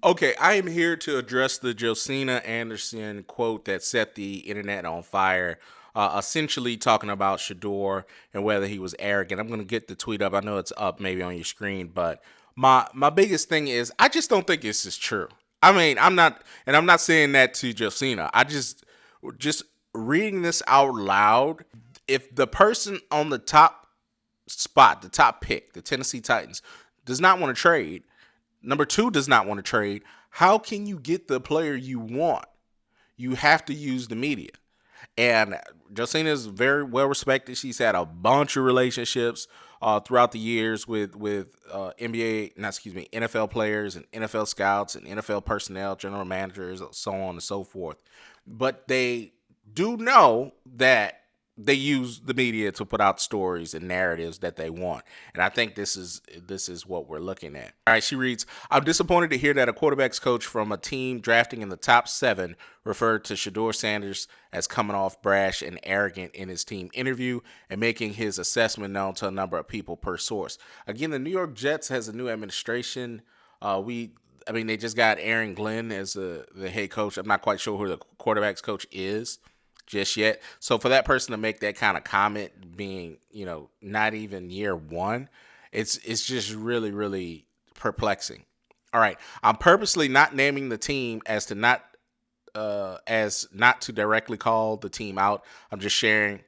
Okay, I am here to address the Josina Anderson quote that set the internet on fire. Essentially talking about Shedeur and whether he was arrogant. I'm gonna get the tweet up. I know it's up maybe on your screen, but my biggest thing is I just don't think this is true. I mean, I'm not saying that to Josina. Just reading this out loud. If the person on the top spot, the top pick, the Tennessee Titans, does not want to trade, number two does not want to trade, how can you get the player you want? You have to use the media. And Josina is very well respected. She's had a bunch of relationships throughout the years with NBA, not excuse me, NFL players and NFL scouts and NFL personnel, general managers, so on and so forth. But they do know that they use the media to put out stories and narratives that they want. And I think this is what we're looking at. All right, she reads, I'm disappointed to hear that a quarterback's coach from a team drafting in the top 7 referred to Shedeur Sanders as coming off brash and arrogant in his team interview and making his assessment known to a number of people per source. Again, the New York Jets has a new administration. They just got Aaron Glenn as the head coach. I'm not quite sure who the quarterback's coach is just yet. So for that person to make that kind of comment being, not even year one, it's just really, really perplexing. All right. I'm purposely not naming the team as not to directly call the team out. I'm just sharing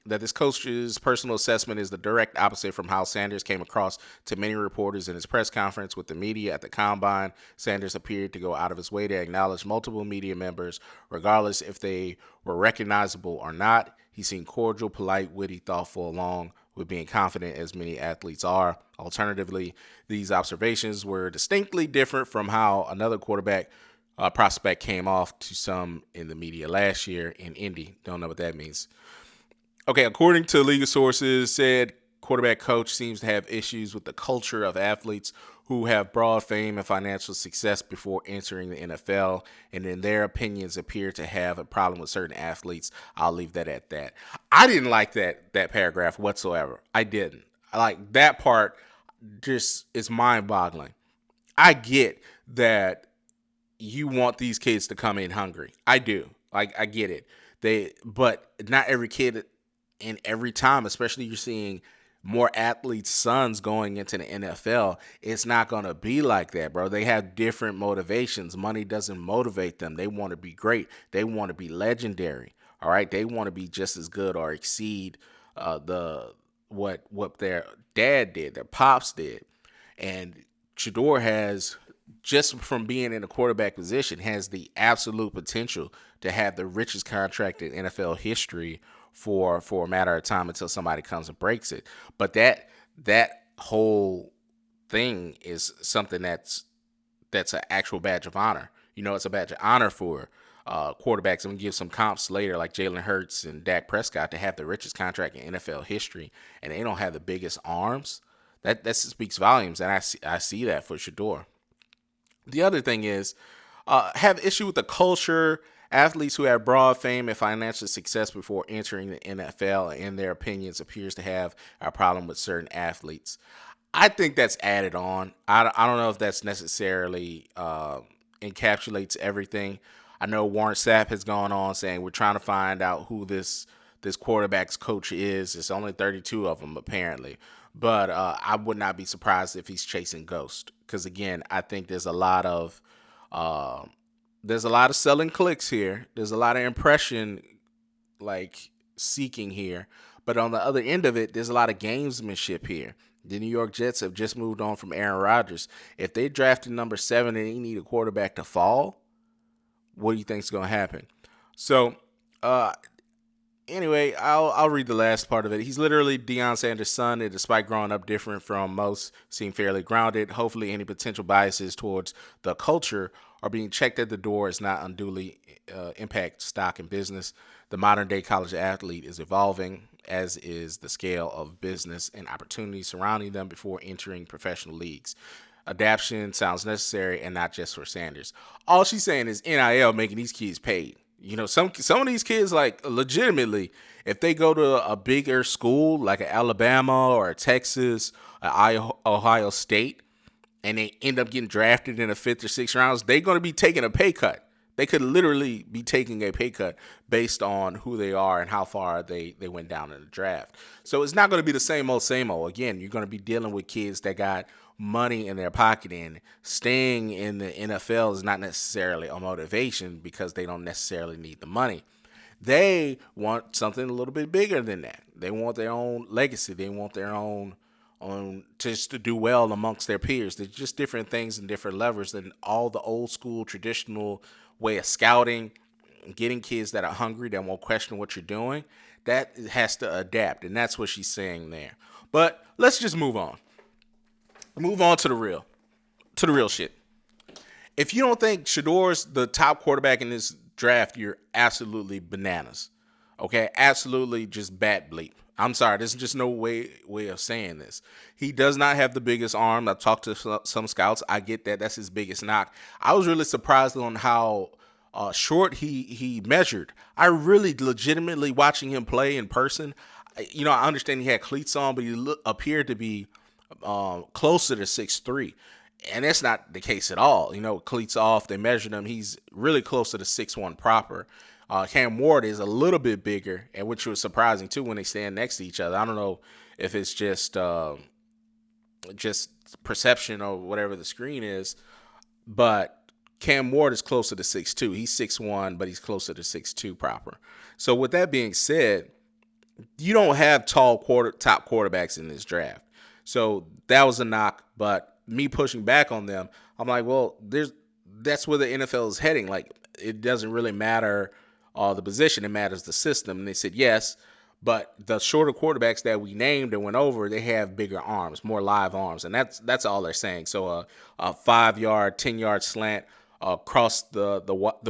that this coach's personal assessment is the direct opposite from how Sanders came across to many reporters in his press conference with the media at the Combine. Sanders appeared to go out of his way to acknowledge multiple media members, regardless if they were recognizable or not. He seemed cordial, polite, witty, thoughtful, along with being confident, as many athletes are. Alternatively, these observations were distinctly different from how another quarterback prospect came off to some in the media last year in Indy. Don't know what that means. Okay, according to legal sources, said quarterback coach seems to have issues with the culture of athletes who have broad fame and financial success before entering the NFL, and in their opinions appear to have a problem with certain athletes. I'll leave that at that. I didn't like that paragraph whatsoever. I didn't. Like that part just is mind-boggling. I get that you want these kids to come in hungry. I do. Like I get it. But not every kid and every time, especially you're seeing more athletes' sons going into the NFL, it's not going to be like that, bro. They have different motivations. Money doesn't motivate them. They want to be great. They want to be legendary. All right. They want to be just as good or exceed what their dad did, their pops did. And Shedeur has, just from being in a quarterback position, has the absolute potential to have the richest contract in NFL history for a matter of time until somebody comes and breaks it. But that whole thing is something that's an actual badge of honor. It's a badge of honor for quarterbacks. I'm gonna give some comps later, like Jalen Hurts and Dak Prescott, to have the richest contract in NFL history, and they don't have the biggest arms. That speaks volumes, and I see that for Shedeur. The other thing is, have issue with the culture. Athletes who have broad fame and financial success before entering the NFL, in their opinions, appears to have a problem with certain athletes. I think that's added on. I don't know if that's necessarily encapsulates everything. I know Warren Sapp has gone on saying we're trying to find out who this quarterback's coach is. It's only 32 of them apparently, but I would not be surprised if he's chasing ghosts. Because again, I think there's a lot of selling clicks here. There's a lot of impression seeking here. But on the other end of it, there's a lot of gamesmanship here. The New York Jets have just moved on from Aaron Rodgers. If they drafted number 7 and they need a quarterback to fall, what do you think is going to happen? So, anyway, I'll read the last part of it. He's literally Deion Sanders' son, and despite growing up different from most, seem fairly grounded. Hopefully, any potential biases towards the culture are being checked at the door as not unduly impact stock and business. The modern day college athlete is evolving, as is the scale of business and opportunities surrounding them before entering professional leagues. Adaptation sounds necessary and not just for Sanders. All she's saying is NIL making these kids paid. Some of these kids, like, legitimately, if they go to a bigger school like an Alabama or a Texas, Ohio State, and they end up getting drafted in the 5th or 6th rounds, they're going to be taking a pay cut. They could literally be taking a pay cut based on who they are and how far they went down in the draft. So it's not going to be the same old, same old. Again, you're going to be dealing with kids that got money in their pocket, and staying in the NFL is not necessarily a motivation because they don't necessarily need the money. They want something a little bit bigger than that. They want their own legacy. They want their own on just to do well amongst their peers. There's just different things and different levers than all the old school traditional way of scouting, getting kids that are hungry, that won't question what you're doing. That has to adapt, and that's what she's saying there. But let's just move on. Move on to the real shit. If you don't think Shedeur's the top quarterback in this draft, you're absolutely bananas. Okay, absolutely just bat bleep. I'm sorry, there's just no way of saying this. He does not have the biggest arm. I've talked to some scouts. I get that. That's his biggest knock. I was really surprised on how short he measured. I really legitimately watching him play in person. I understand he had cleats on, but he appeared to be closer to 6'3". And that's not the case at all. Cleats off, they measured him. He's really close to the 6'1" proper. Cam Ward is a little bit bigger, and which was surprising too when they stand next to each other. I don't know if it's just perception or whatever the screen is, but Cam Ward is closer to 6'2". He's 6'1", but he's closer to 6'2" proper. So with that being said, you don't have top quarterbacks in this draft. So that was a knock, but me pushing back on them, I'm like, well, that's where the NFL is heading. Like, it doesn't really matter the position, it matters the system. And they said yes, but the shorter quarterbacks that we named and went over, they have bigger arms, more live arms, and that's all they're saying. So a 5-yard, 10-yard slant across the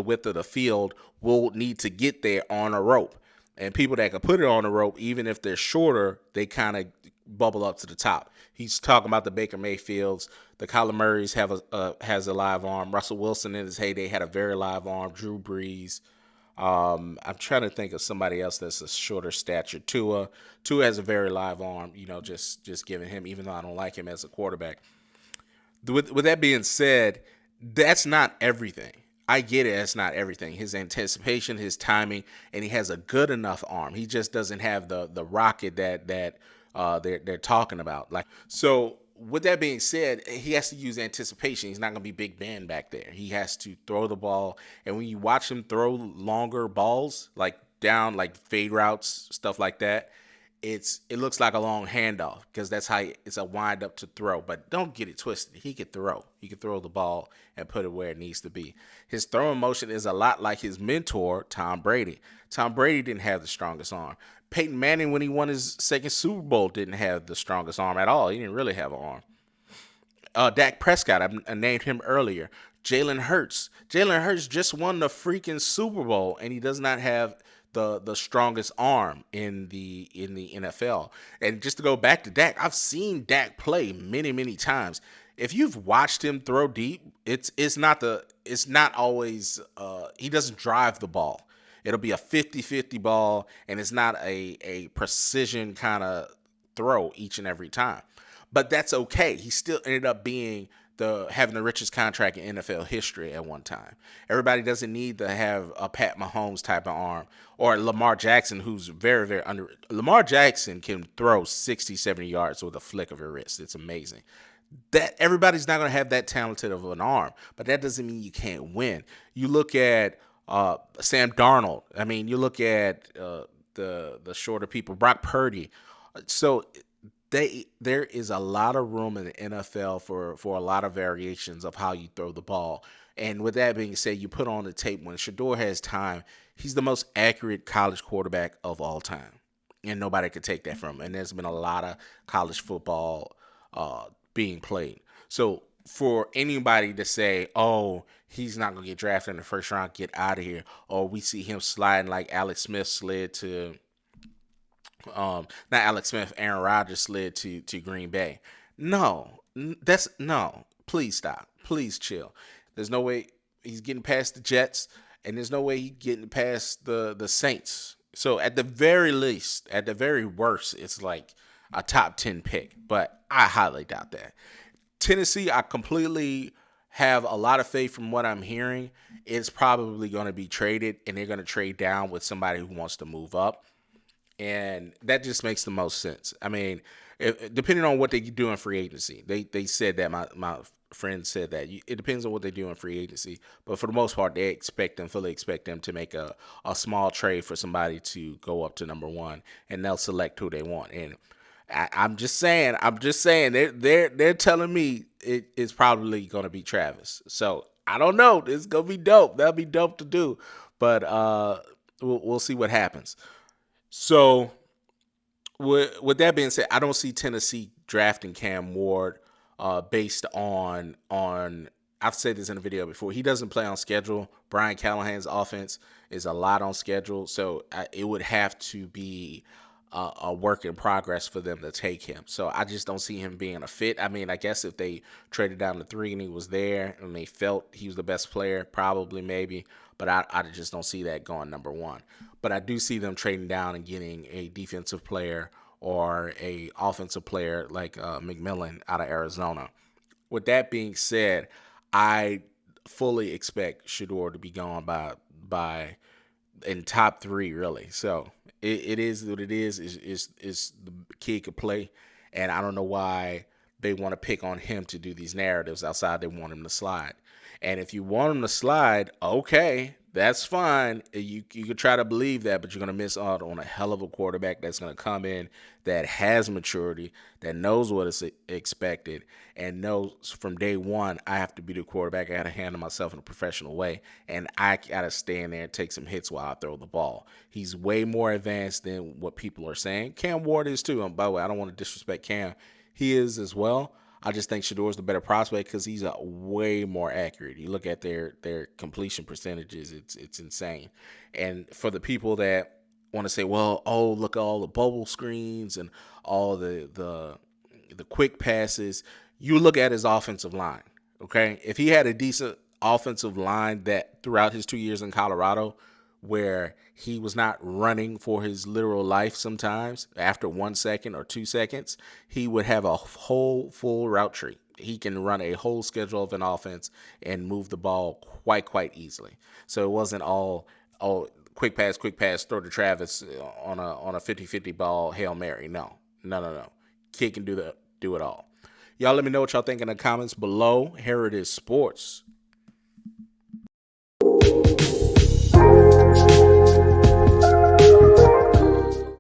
width of the field will need to get there on a rope. And people that can put it on a rope, even if they're shorter, they kind of bubble up to the top. He's talking about the Baker Mayfields. The Kyler Murray's has a live arm. Russell Wilson in his heyday had a very live arm. Drew Brees. I'm trying to think of somebody else that's a shorter stature. Tua has a very live arm. Just giving him, even though I don't like him as a quarterback. With that being said, that's not everything. I get it. That's not everything. His anticipation, his timing, and he has a good enough arm. He just doesn't have the rocket that they're talking about. So with that being said, he has to use anticipation. He's not going to be Big Ben back there. He has to throw the ball. And when you watch him throw longer balls, like down, like fade routes, stuff like that, it looks like a long handoff because that's how it's a wind up to throw. But don't get it twisted. He could throw. He could throw the ball and put it where it needs to be. His throwing motion is a lot like his mentor, Tom Brady. Tom Brady didn't have the strongest arm. Peyton Manning, when he won his second Super Bowl, didn't have the strongest arm at all. He didn't really have an arm. Dak Prescott, I named him earlier. Jalen Hurts. Jalen Hurts just won the freaking Super Bowl, and he does not have the strongest arm in the NFL. And just to go back to Dak, I've seen Dak play many, many times. If you've watched him throw deep, it's not always he doesn't drive the ball. It'll be a 50-50 ball, and it's not a precision kind of throw each and every time. But that's okay. He still ended up being having the richest contract in NFL history at one time. Everybody doesn't need to have a Pat Mahomes type of arm or Lamar Jackson, who's very, very under. Lamar Jackson can throw 60, 70 yards with a flick of her wrist. It's amazing. That everybody's not going to have that talented of an arm, but that doesn't mean you can't win. You look at Sam Darnold. I mean, you look at the shorter people, Brock Purdy. So there is a lot of room in the NFL for a lot of variations of how you throw the ball. And with that being said, you put on the tape when Shedeur has time, he's the most accurate college quarterback of all time. And nobody could take that from him. And there's been a lot of college football being played. So for anybody to say, oh, he's not going to get drafted in the first round, get out of here, or we see him sliding like Alex Smith slid to not Alex Smith, Aaron Rodgers slid to Green Bay. No. Please stop. Please chill. There's no way he's getting past the Jets, and there's no way he's getting past the Saints. So at the very least, at the very worst, it's like a top 10 pick, but I highly doubt that. Tennessee, I completely have a lot of faith from what I'm hearing. It's probably going to be traded, and they're going to trade down with somebody who wants to move up, and that just makes the most sense. I mean, depending on what they do in free agency, they said that my friend said that it depends on what they do in free agency, but for the most part, they fully expect them to make a small trade for somebody to go up to number one, and they'll select who they want. And I'm just saying, they're telling me it's probably going to be Travis. So I don't know. It's gonna be dope. That'll be dope to do, but we'll see what happens. So with that being said, I don't see Tennessee drafting Cam Ward based on. I've said this in a video before. He doesn't play on schedule. Brian Callahan's offense is a lot on schedule, so it would have to be a work in progress for them to take him. So I just don't see him being a fit. I mean, I guess if they traded down to 3 and he was there and they felt he was the best player, probably maybe. But I just don't see that going number one. But I do see them trading down and getting a defensive player or a offensive player like McMillan out of Arizona. With that being said, I fully expect Shedeur to be gone by in top 3 really. So it is what it is. Is the kid could play, and I don't know why they want to pick on him to do these narratives outside. They want him to slide, and if you want him to slide, okay, that's fine. You could try to believe that, but you're gonna miss out on a hell of a quarterback that's gonna come in that has maturity, that knows what is expected, and knows from day one I have to be the quarterback. I got to handle myself in a professional way, and I got to stand there and take some hits while I throw the ball. He's way more advanced than what people are saying. Cam Ward is too. And by the way, I don't want to disrespect Cam. He is as well. I just think Shador's the better prospect because he's a way more accurate. You look at their completion percentages; it's insane. And for the people that want to say, well, oh, look at all the bubble screens and all the quick passes. You look at his offensive line, okay? If he had a decent offensive line that throughout his 2 years in Colorado, where he was not running for his literal life sometimes after 1 second or 2 seconds, he would have a whole full route tree. He can run a whole schedule of an offense and move the ball quite easily. So it wasn't all quick pass, throw to Travis on a 50-50 ball, Hail Mary. No. Kid can do it all. Y'all let me know what y'all think in the comments below. Here it is, sports.